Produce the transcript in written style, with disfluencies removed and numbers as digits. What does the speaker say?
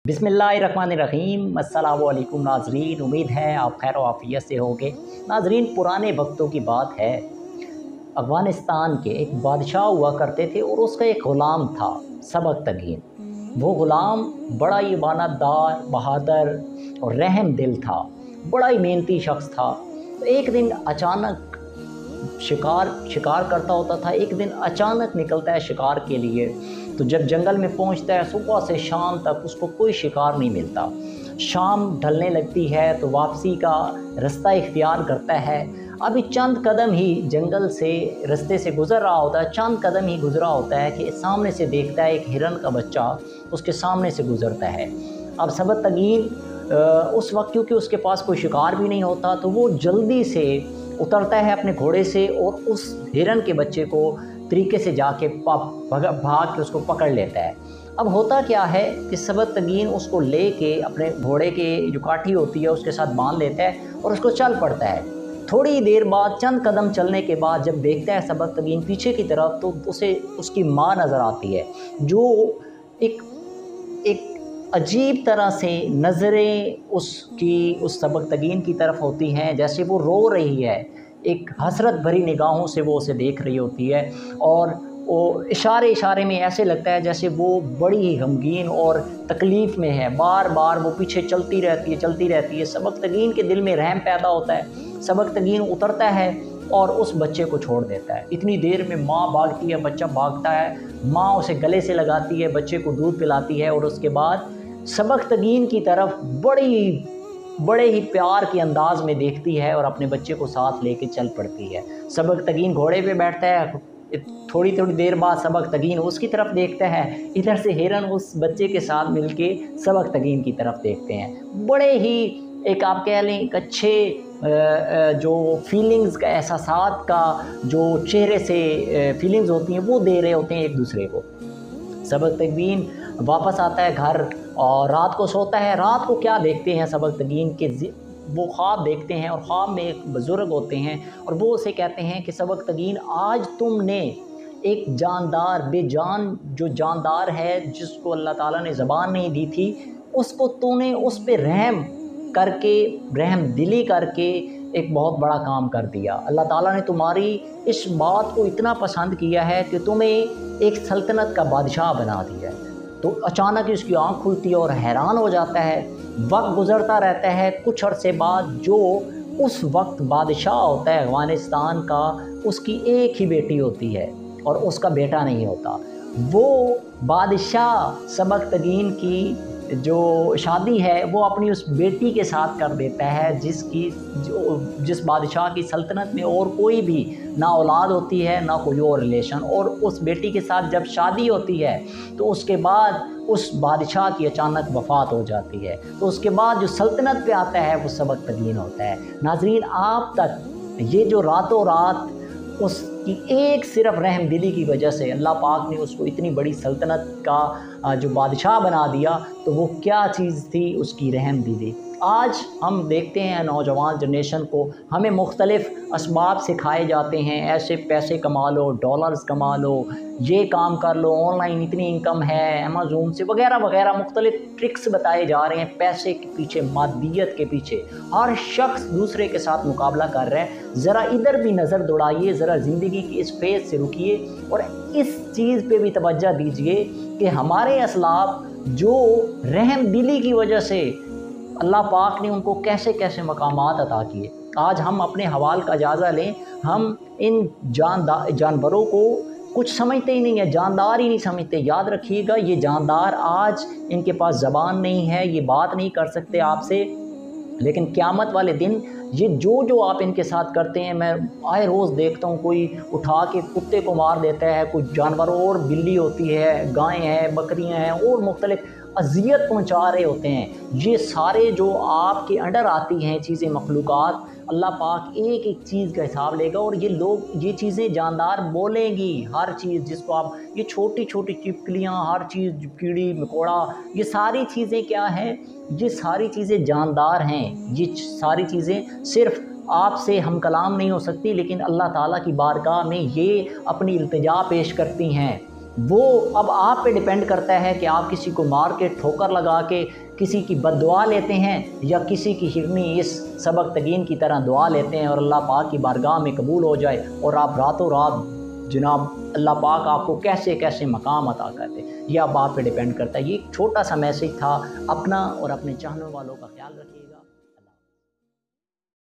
बिस्मिल्लाहिर्रहमानिर्रहीम। अस्सलामु अलैकुम नाज़रीन, उम्मीद है आप खैर आफियत से होंगे। नाज़रीन, पुराने वक्तों की बात है। अफ़गानिस्तान के एक बादशाह हुआ करते थे और उसका एक ग़ुलाम था, सबकतगीन। वो ग़ुलाम बड़ा ही इमानतदार, बहादुर और रहम दिल था, बड़ा ही मेहनती शख्स था। तो एक दिन अचानक शिकार करता होता था। एक दिन अचानक निकलता है शिकार के लिए। तो जब जंगल में पहुंचता है, सुबह से शाम तक उसको कोई शिकार नहीं मिलता। शाम ढलने लगती है तो वापसी का रास्ता इख्तियार करता है। अभी चंद कदम ही जंगल से रास्ते से गुज़र रहा होता है, चंद कदम ही गुज़रा होता है कि सामने से देखता है एक हिरन का बच्चा उसके सामने से गुज़रता है। अब सबकतगीन उस वक्त क्योंकि उसके पास कोई शिकार भी नहीं होता, तो वो जल्दी से उतरता है अपने घोड़े से और उस हिरन के बच्चे को तरीके से जाके भाग के उसको पकड़ लेता है। अब होता क्या है कि सबकतगीन उसको लेके अपने घोड़े के जो काठी होती है उसके साथ बांध लेता है और उसको चल पड़ता है। थोड़ी देर बाद, चंद कदम चलने के बाद जब देखता है सबकतगीन पीछे की तरफ, तो उसे उसकी माँ नज़र आती है, जो एक अजीब तरह से नज़रें उस सबकतगीन की तरफ होती हैं, जैसे वो रो रही है। एक हसरत भरी निगाहों से वो उसे देख रही होती है और वो इशारे में ऐसे लगता है जैसे वो बड़ी ही गमगीन और तकलीफ़ में है। बार बार वो पीछे चलती रहती है। सबकतगीन के दिल में रहम पैदा होता है। सबकतगीन उतरता है और उस बच्चे को छोड़ देता है। इतनी देर में माँ भागती है, बच्चा भागता है, माँ उसे गले से लगाती है, बच्चे को दूध पिलाती है और उसके बाद सबकतगीन की तरफ बड़े ही प्यार के अंदाज में देखती है और अपने बच्चे को साथ लेके चल पड़ती है। सबकतगीन घोड़े पे बैठता है। थोड़ी देर बाद सबकतगीन उसकी तरफ देखता है। इधर से हिरन उस बच्चे के साथ मिलके सबकतगीन की तरफ देखते हैं। बड़े ही एक आप कह लें एक अच्छे जो फीलिंग्स का, एहसासात का जो चेहरे से फीलिंग्स होती हैं वो दे रहे होते हैं एक दूसरे को। सबकतगीन वापस आता है घर और रात को सोता है। रात को क्या देखते हैं सबकतगीन के, वो ख्वाब देखते हैं और ख्वाब में एक बुज़ुर्ग होते हैं और वो उसे कहते हैं कि सबकतगीन, आज तुमने एक जानदार, बेजान जो जानदार है, जिसको अल्लाह ताला ने ज़बान नहीं दी थी, उसको तूने उस पे रहम दिली करके एक बहुत बड़ा काम कर दिया। अल्लाह ताला ने तुम्हारी इस बात को इतना पसंद किया है कि तुम्हें एक सल्तनत का बादशाह बना दिया है। तो अचानक उसकी आँख खुलती है और हैरान हो जाता है। वक्त गुज़रता रहता है। कुछ अरसे बाद जो उस वक्त बादशाह होता है अफ़गानिस्तान का, उसकी एक ही बेटी होती है और उसका बेटा नहीं होता। वो बादशाह सबकतगीन की जो शादी है वो अपनी उस बेटी के साथ कर देता है, जिस बादशाह की सल्तनत में और कोई भी ना औलाद होती है ना कोई और रिलेशन। और उस बेटी के साथ जब शादी होती है तो उसके बाद उस बादशाह की अचानक वफ़ात हो जाती है। तो उसके बाद जो सल्तनत पे आता है वो सबकतगीन होता है। नाज़रीन, आप तक ये जो रातों रात उसकी एक सिर्फ रहम दिली की वजह से अल्लाह पाक ने उसको इतनी बड़ी सल्तनत का जो बादशाह बना दिया, तो वो क्या चीज़ थी उसकी रहम दिली। आज हम देखते हैं नौजवान जनरेशन को, हमें मुख्तलिफ़ असबाब सिखाए जाते हैं, ऐसे पैसे कमा लो, डॉलर्स कमा लो, ये काम कर लो, ऑनलाइन इतनी इनकम है, अमेज़न से वगैरह वगैरह मुख्तलिफ़ ट्रिक्स बताए जा रहे हैं। पैसे के पीछे, मादियत के पीछे हर शख्स दूसरे के साथ मुकाबला कर रहा है। ज़रा इधर भी नज़र दौड़ाइए, ज़रा ज़िंदगी की इस फेज़ से रुकिए और इस चीज़ पे भी तवज्जो दीजिए कि हमारे असलाफ जो रहम दिली की वजह से अल्लाह पाक ने उनको कैसे कैसे मकामात अता किए। आज हम अपने हवाल का जायज़ा लें। हम इन जानवरों को कुछ समझते ही नहीं है, जानदार ही नहीं समझते। याद रखिएगा, ये जानदार आज इनके पास ज़बान नहीं है, ये बात नहीं कर सकते आपसे, लेकिन क़यामत वाले दिन ये जो आप इनके साथ करते हैं, मैं आए रोज़ देखता हूँ, कोई उठा के कुत्ते को मार देता है, कोई जानवर और बिल्ली होती है, गायें हैं, बकरियां हैं और मुख्तलिफ़ अज़ियत पहुँचा रहे होते हैं। ये सारे जो आपके अंडर आती हैं चीज़ें, मखलूक़ात, अल्लाह पाक एक एक चीज़ का हिसाब लेगा और ये लोग ये चीज़ें जानदार बोलेंगी। हर चीज़ जिसको आप, ये छोटी छोटी चिपकलियाँ, हर चीज़, कीड़ी मकोड़ा, ये सारी चीज़ें क्या हैं, ये सारी चीज़ें जानदार हैं। ये सारी चीज़ें सिर्फ़ आपसे हम कलाम नहीं हो सकती, लेकिन अल्लाह ताला की बारगाह में ये अपनी इल्तिजा पेश करती हैं। وہ اب آپ پہ ڈیپینڈ کرتا ہے کہ آپ کسی کو مار کے ٹھوکر لگا کے کسی کی بد دعا لیتے ہیں یا کسی کی شرنی اس سبق تگین کی طرح دعا لیتے ہیں اور اللہ پاک کی بارگاہ میں قبول ہو جائے اور آپ راتوں رات جناب اللہ پاک آپ کو کیسے کیسے مقام عطا کرتے ہیں، یہ اب آپ پہ ڈیپینڈ کرتا ہے۔ یہ ایک چھوٹا سا میسیج تھا، اپنا اور اپنے چاہنے والوں کا خیال رکھیے۔